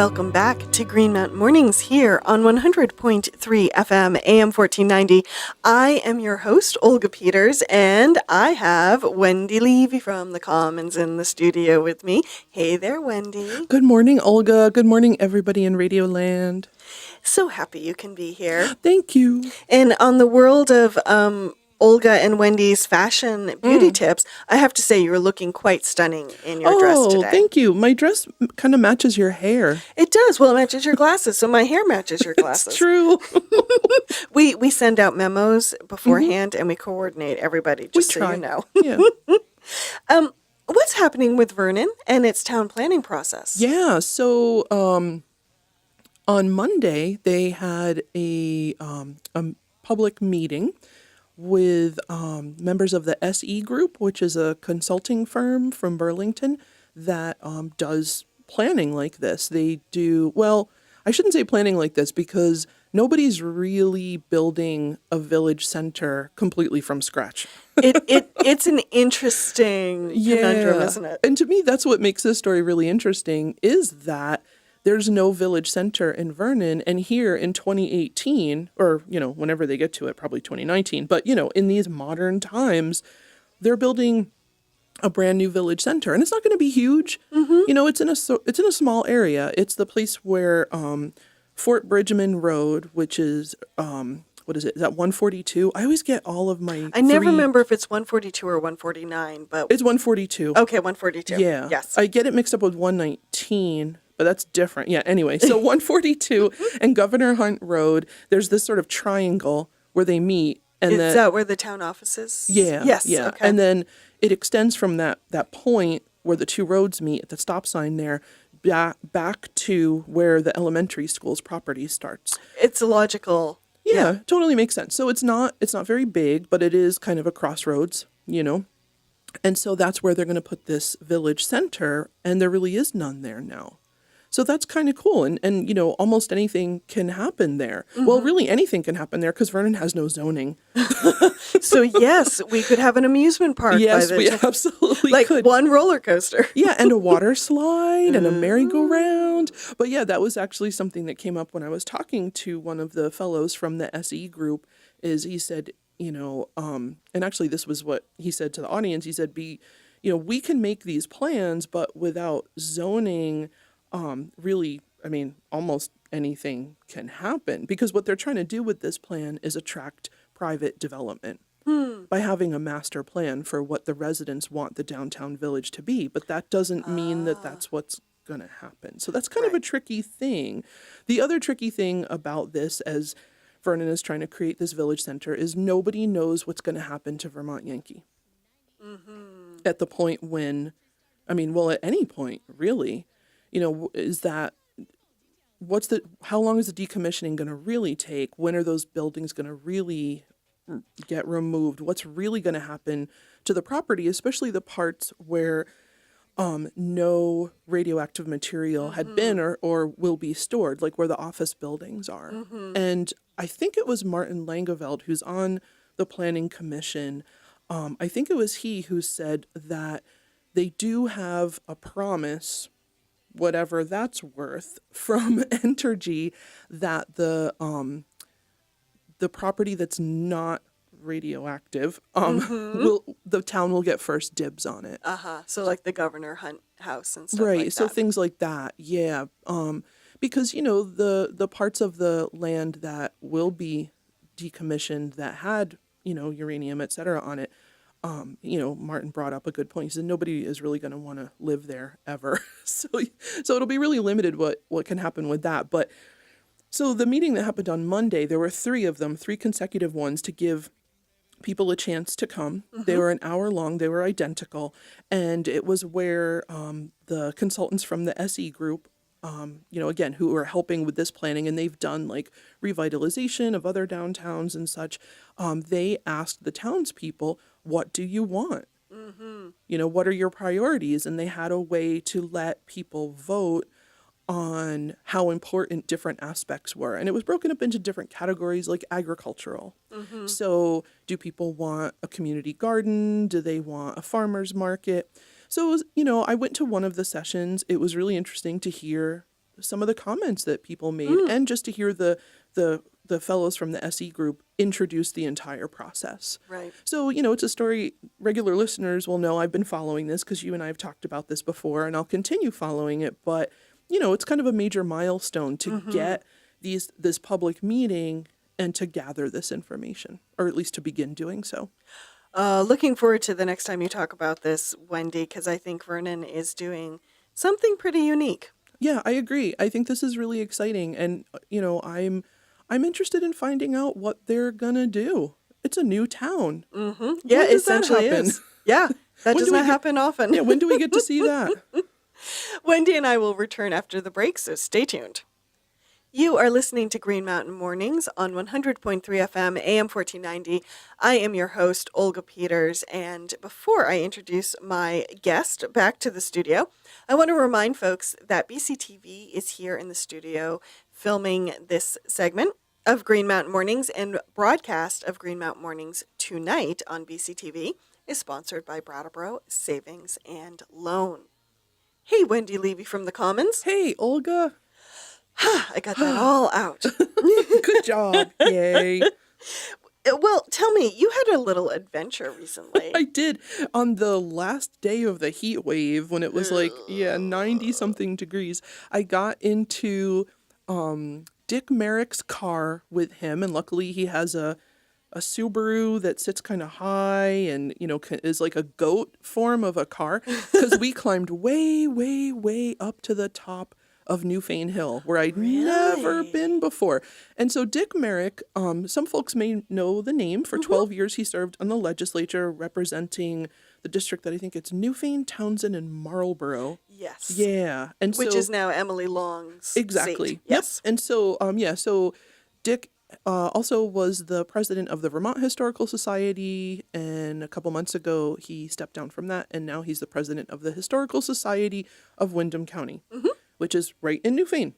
Welcome back to Greenmount Mornings here on 100.3 FM, AM 1490. I am your host, Olga Peters, and I have Wendy Levy from the Commons in the studio with me. Hey there, Wendy. Good morning, Olga. Good morning, everybody in Radio Land. So happy you can be here. Thank you. And on the world of Olga and Wendy's fashion beauty tips, I have to say you're looking quite stunning in your dress today. Oh, thank you. My dress kind of matches your hair. It does. Well, it matches your glasses, so my hair matches your glasses. It's true. We send out memos beforehand and we coordinate everybody, just so you know. Yeah. What's happening with Vernon and its town planning process? Yeah. So on Monday, they had a public meeting with members of the SE Group, which is a consulting firm from Burlington that does planning like this. They do, well, I shouldn't say planning like this because nobody's really building a village center completely from scratch. It's an interesting conundrum, isn't it? And to me, that's what makes this story really interesting is that there's no village center in Vernon, and here in 2018, or, whenever they get to it, probably 2019, but, in these modern times, they're building a brand new village center, and it's not going to be huge. It's in a small area. It's the place where Fort Bridgman Road, which is, what is it? Is that 142? I always get all of my I never remember if it's 142 or 149, but... It's 142. Okay, 142. Yeah. Yes. I get it mixed up with 119, but that's different. Yeah, anyway, so 142 and Governor Hunt Road, there's this sort of triangle where they meet. And is that where the town office is? Yeah. Yes. Yeah. Okay. And then it extends from that point where the two roads meet at the stop sign there back to where the elementary school's property starts. It's logical. Yeah, totally makes sense. So it's not very big, but it is kind of a crossroads, And so that's where they're going to put this village center, and there really is none there now. So that's kind of cool. And almost anything can happen there. Well, really anything can happen there because Vernon has no zoning. So, yes, we could have an amusement park. Yes, we absolutely like could. One roller coaster. Yeah, and a water slide and a merry-go-round. But yeah, that was actually something that came up when I was talking to one of the fellows from the SE group, is he said, and actually this was what he said to the audience. He said, we can make these plans, but without zoning, really, almost anything can happen, because what they're trying to do with this plan is attract private development by having a master plan for what the residents want the downtown village to be. But that doesn't mean that that's what's going to happen. So that's kind of a tricky thing. The other tricky thing about this, as Vernon is trying to create this village center, is nobody knows what's going to happen to Vermont Yankee at the point when, at any point, really. Is that how long is the decommissioning going to really take? When are those buildings going to really get removed? What's really going to happen to the property, especially the parts where no radioactive material had been or will be stored, like where the office buildings are. And I think it was Martin Langeveld, who's on the Planning Commission. I think it was he who said that they do have a promise, whatever that's worth, from Entergy, that the property that's not radioactive, the town will get first dibs on it. So like the Governor Hunt house and stuff right. like that. So things like that. Yeah. Because, the parts of the land that will be decommissioned that had, uranium, et cetera, on it, Martin brought up a good point. He said nobody is really going to want to live there ever. So it'll be really limited what can happen with that. But so the meeting that happened on Monday, there were three of them, 3 consecutive ones, to give people a chance to come. They were an hour long. They were identical. And it was where the consultants from the SE group, again, who are helping with this planning, and they've done like revitalization of other downtowns and such. They asked the townspeople, what do you want? What are your priorities? And they had a way to let people vote on how important different aspects were. And it was broken up into different categories, like agricultural. So do people want a community garden? Do they want a farmer's market? So it was, I went to one of the sessions. It was really interesting to hear some of the comments that people made, and just to hear the fellows from the SE group introduce the entire process. Right. So, it's a story regular listeners will know. I've been following this because you and I have talked about this before, and I'll continue following it. But, it's kind of a major milestone to get this public meeting and to gather this information, or at least to begin doing so. Looking forward to the next time you talk about this, Wendy, because I think Vernon is doing something pretty unique. Yeah, I agree. I think this is really exciting, and I'm interested in finding out what they're gonna do. It's a new town. Mm-hmm. Yeah, it essentially is. Yeah, that does not happen often. Yeah, when do we get to see that? Wendy and I will return after the break, so stay tuned. You are listening to Greenmount Mornings on 100.3 FM, AM 1490. I am your host, Olga Peters, and before I introduce my guest back to the studio, I want to remind folks that BCTV is here in the studio filming this segment of Greenmount Mornings, and broadcast of Greenmount Mornings tonight on BCTV is sponsored by Brattleboro Savings and Loan. Hey, Wendy Levy from the Commons. Hey, Olga. I got that all out. Good job. Yay. Well, tell me, you had a little adventure recently. I did. On the last day of the heat wave, when it was 90-something degrees, I got into Dick Merrick's car with him, and luckily he has a Subaru that sits kind of high and, is like a goat form of a car, because we climbed way, way, way up to the top of Newfane Hill, where I'd never been before. And so Dick Merrick, some folks may know the name. For 12 years, he served on the legislature representing the district that I think it's Newfane, Townsend, and Marlboro. Yes. Yeah. And which is now Emily Long's exactly. seat. Yes. Yep. And so, so Dick also was the president of the Vermont Historical Society, and a couple months ago he stepped down from that, and now he's the president of the Historical Society of Windham County, which is right in Newfane.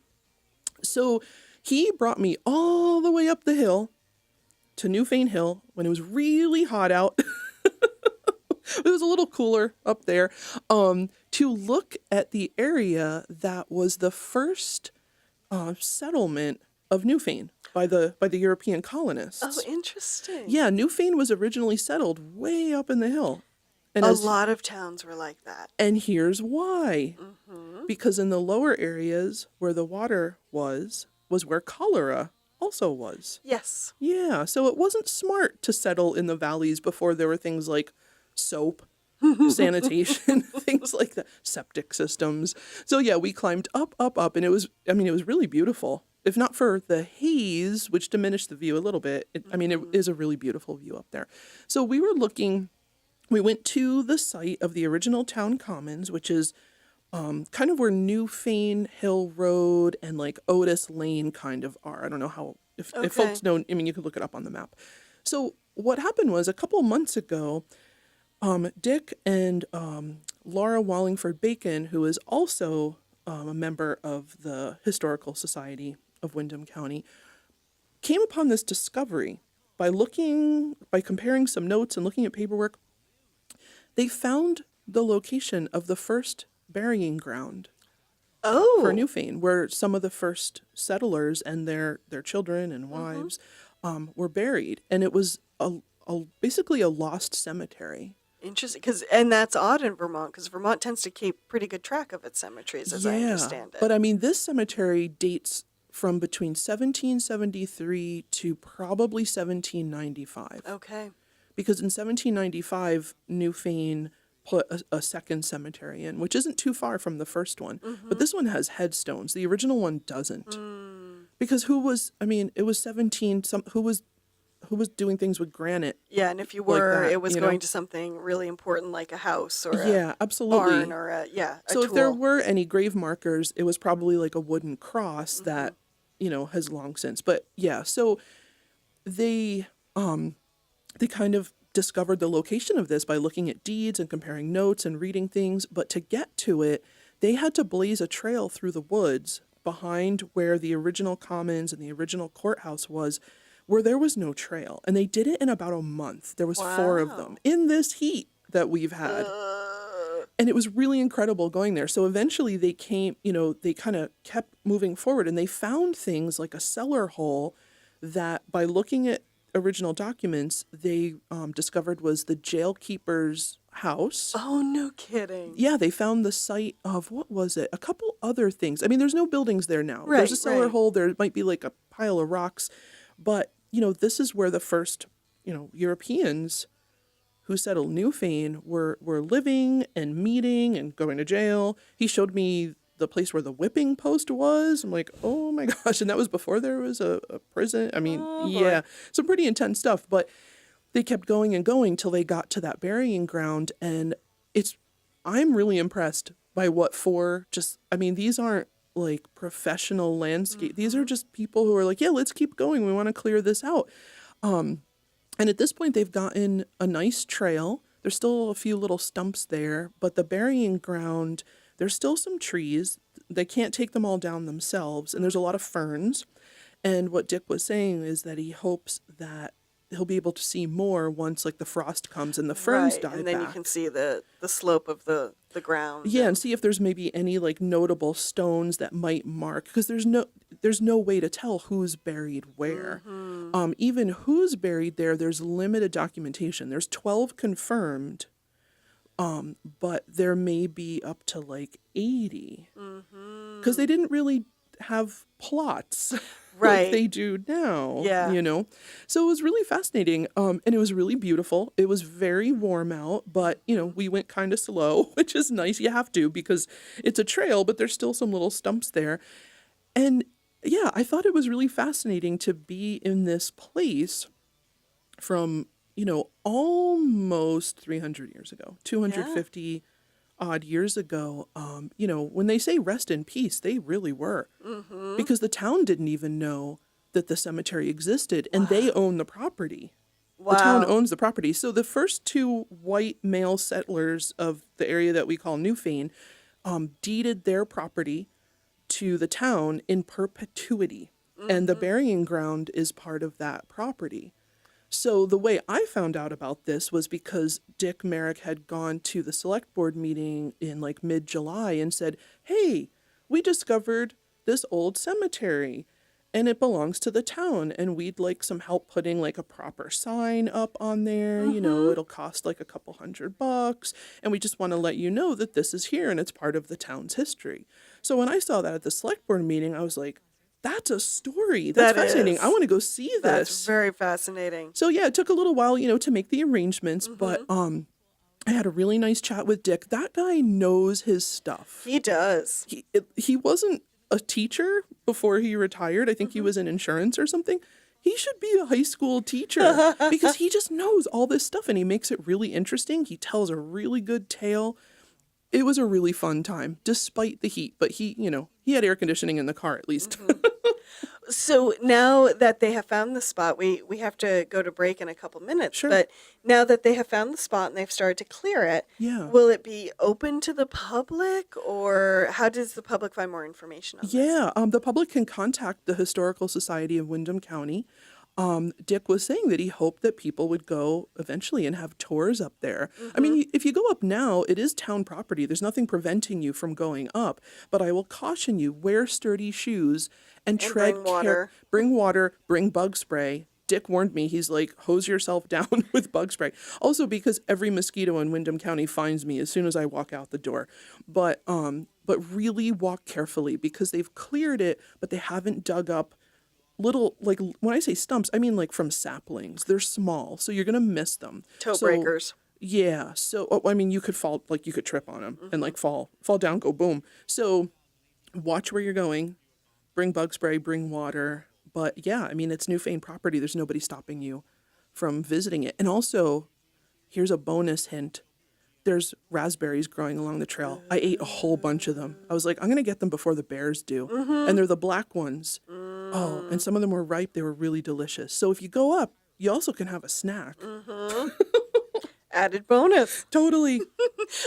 So he brought me all the way up the hill to Newfane Hill when it was really hot out. It was a little cooler up there, to look at the area that was the first settlement of Newfane by the European colonists. Oh, interesting. Yeah, Newfane was originally settled way up in the hill. And a lot of towns were like that. And here's why. Because in the lower areas where the water was where cholera also was. Yes. Yeah, so it wasn't smart to settle in the valleys before there were things like soap, sanitation, things like that, septic systems. So yeah, we climbed up, and it was really beautiful. If not for the haze, which diminished the view a little bit, it is a really beautiful view up there. So we went to the site of the original town commons, which is kind of where Newfane Hill Road and like Otis Lane kind of are. I don't know how, if folks know, you can look it up on the map. So what happened was a couple months ago, Dick and Laura Wallingford Bacon, who is also a member of the Historical Society of Windham County, came upon this discovery by comparing some notes and looking at paperwork. They found the location of the first burying ground for Newfane, where some of the first settlers and their children and wives were buried. And it was basically a lost cemetery. Interesting, and that's odd in Vermont, because Vermont tends to keep pretty good track of its cemeteries, as I understand it. But this cemetery dates from between 1773 to probably 1795. Okay. Because in 1795, Newfane put a second cemetery in, which isn't too far from the first one. But this one has headstones. The original one doesn't. Because it was 17, who was doing things with granite. Yeah, and if you were, it was going to something really important like a house or absolutely. barn or a So tool. if there were any grave markers, it was probably like a wooden cross that, has long since. But yeah, so they kind of discovered the location of this by looking at deeds and comparing notes and reading things. But to get to it, they had to blaze a trail through the woods behind where the original commons and the original courthouse was, where there was no trail. And they did it in about a month. There was 4 of them in this heat that we've had. And it was really incredible going there. So eventually they came, they kind of kept moving forward, and they found things like a cellar hole that, by looking at original documents, they discovered was the jailkeeper's house. Oh, no kidding. Yeah, they found the site of, what was it? A couple other things. I mean, there's no buildings there now. Right, There's a cellar right. hole. There might be like a pile of rocks. But, this is where the first, Europeans who settled Newfane were living and meeting and going to jail. He showed me the place where the whipping post was. I'm like, oh my gosh. And that was before there was a prison. I mean, yeah, some pretty intense stuff. But they kept going and going till they got to that burying ground. And I'm really impressed by what these aren't like professional landscape. These are just people who are like, yeah, let's keep going. We want to clear this out. And at this point, they've gotten a nice trail. There's still a few little stumps there, but the burying ground, there's still some trees. They can't take them all down themselves, and there's a lot of ferns. And what Dick was saying is that he hopes that he'll be able to see more once like the frost comes and the ferns die back. And then you can see the slope of the ground. Yeah, and see if there's maybe any like notable stones that might mark, because there's no way to tell who's buried where. Even who's buried there, there's limited documentation. There's 12 confirmed, but there may be up to like 80, because they didn't really have plots Right. like they do now. Yeah. So it was really fascinating, and it was really beautiful. It was very warm out, but we went kind of slow, which is nice. You have to, because it's a trail, but there's still some little stumps there. And yeah, I thought it was really fascinating to be in this place from almost 300 years ago, 250 odd years ago. When they say rest in peace, they really were, because the town didn't even know that the cemetery existed, and they own the property. Wow. The town owns the property. So the first two white male settlers of the area that we call Newfane deeded their property to the town in perpetuity, and the burying ground is part of that property. So the way I found out about this was because Dick Merrick had gone to the select board meeting in like mid-July and said, hey, we discovered this old cemetery and it belongs to the town, and we'd like some help putting like a proper sign up on there. It'll cost like a couple $100, and we just want to let you know that this is here and it's part of the town's history. So when I saw that at the select board meeting, I was like, that's a story. That's fascinating. I want to go see this. That's very fascinating. So yeah, it took a little while, to make the arrangements, but I had a really nice chat with Dick. That guy knows his stuff. He does. He wasn't a teacher before he retired. I think he was in insurance or something. He should be a high school teacher because he just knows all this stuff, and he makes it really interesting. He tells a really good tale. It was a really fun time, despite the heat. But he had air conditioning in the car at least. So now that they have found the spot, we have to go to break in a couple minutes. Sure. But now that they have found the spot and they've started to clear it, Yeah. will it be open to the public, or how does the public find more information on this? Yeah, the public can contact the Historical Society of Windham County. Dick was saying that he hoped that people would go eventually and have tours up there. I mean, if you go up now, it is town property. There's nothing preventing you from going up. But I will caution you, wear sturdy shoes and tread bring water. Bring water, bring bug spray. Dick warned me, he's like, hose yourself down with bug spray. Also because every mosquito in Windham County finds me as soon as I walk out the door. But really walk carefully, because they've cleared it, but they haven't dug up little, like when I say stumps, I mean like from saplings. They're small, so you're gonna miss them. Toe breakers. Yeah. So I mean, you could fall, like you could trip on them and like fall down, go boom. So watch where you're going. Bring bug spray. Bring water. But yeah, I mean, it's Newfane property. There's nobody stopping you from visiting it. And also, here's a bonus hint. There's raspberries growing along the trail. I ate a whole bunch of them. I was like, I'm going to get them before the bears do. And they're the black ones. Oh, and some of them were ripe. They were really delicious. So if you go up, you also can have a snack. Added bonus. Totally.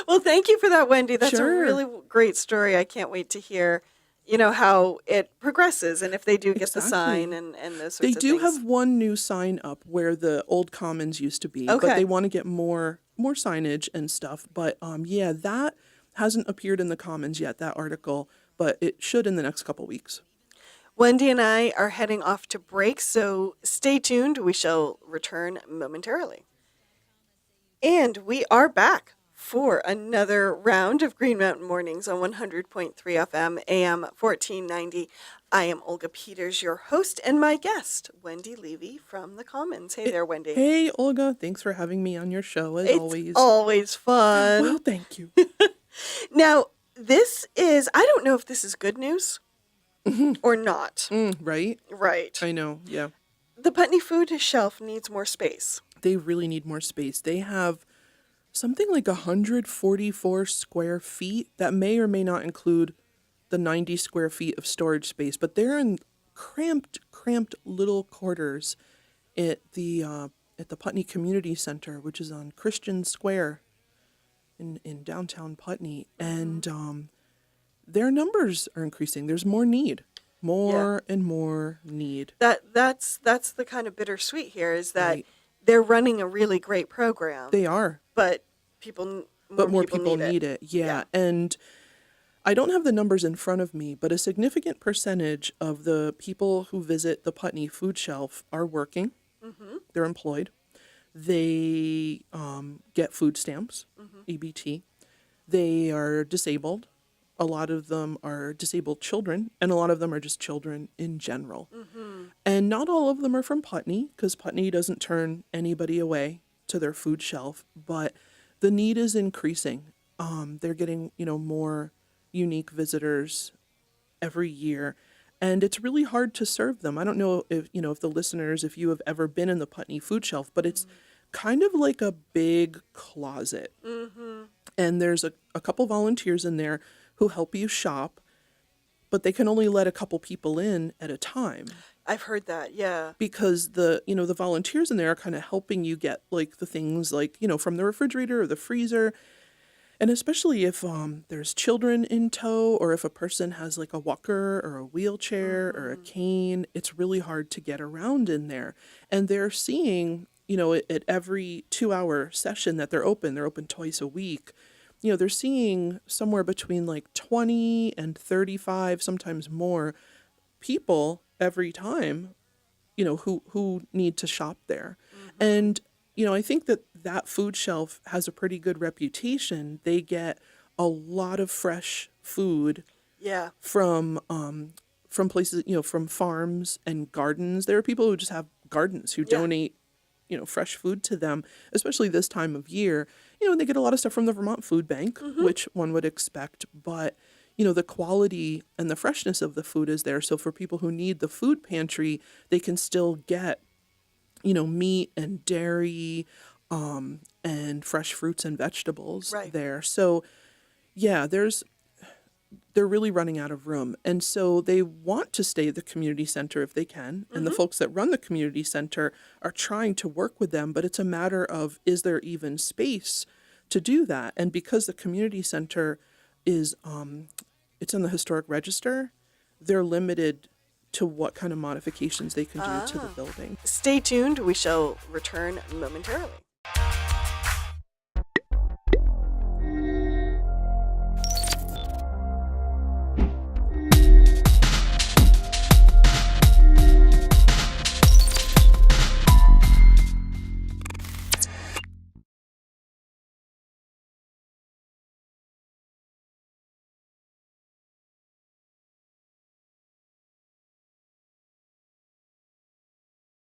Well, thank you for that, Wendy. That's Sure. a really great story. I can't wait to hear you know, how it progresses and if they do get the sign Exactly. and those They sorts of do things. have one new sign up where the old commons used to be, but Okay. they want to get more signage and stuff. But yeah, that hasn't appeared in the commons yet, that article, but it should in the next couple weeks. Wendy and I are heading off to break, so stay tuned. We shall return momentarily. And we are back for another round of Greenmount Mornings on 100.3 FM, AM 1490. I am Olga Peters, your host, and my guest, Wendy Levy from the Commons. Hey there, Wendy. Hey, Olga, thanks for having me on your show as It's always. always fun. Well, thank you. Now, this is, I don't know if this is good news or not. Right? Right. I know, yeah. The Putney food shelf needs more space. They really need more space. They have something like 144 square feet. That may or may not include the 90 square feet of storage space, but they're in cramped little quarters at the Putney Community Center, which is on Christian Square in downtown Putney, and their numbers are increasing. There's more need, and more need. That's the kind of bittersweet here is that Right. they're running a really great program, They are, but more people need it. Yeah, and I don't have the numbers in front of me, but a significant percentage of the people who visit the Putney food shelf are working. They're employed. They get food stamps, EBT. They are disabled. A lot of them are disabled children, and a lot of them are just children in general. And not all of them are from Putney, because Putney doesn't turn anybody away to their food shelf, but the need is increasing. They're getting, more unique visitors every year, and it's really hard to serve them. I don't know if the listeners, if you have ever been in the Putney food shelf, but it's kind of like a big closet. And there's a couple volunteers in there who help you shop, but they can only let a couple people in at a time. I've heard that, yeah. Because the volunteers in there are kind of helping you get like the things like, from the refrigerator or the freezer. And especially if there's children in tow, or if a person has like a walker or a wheelchair or a cane, it's really hard to get around in there. And they're seeing, at every 2-hour session that they're open twice a week, they're seeing somewhere between like 20 and 35, sometimes more people every time, who need to shop there. And I think that food shelf has a pretty good reputation. They get a lot of fresh food from places, from farms and gardens. There are people who just have gardens who donate, fresh food to them, especially this time of year. And they get a lot of stuff from the Vermont Food Bank, which one would expect, but the quality and the freshness of the food is there. So for people who need the food pantry, they can still get meat and dairy, and fresh fruits and vegetables there. So, yeah, they're really running out of room. And so they want to stay at the community center if they can. And the folks that run the community center are trying to work with them, but it's a matter of, is there even space to do that? And because the community center is, it's on the historic register, they're limited to what kind of modifications they can do to the building. Stay tuned. We shall return momentarily.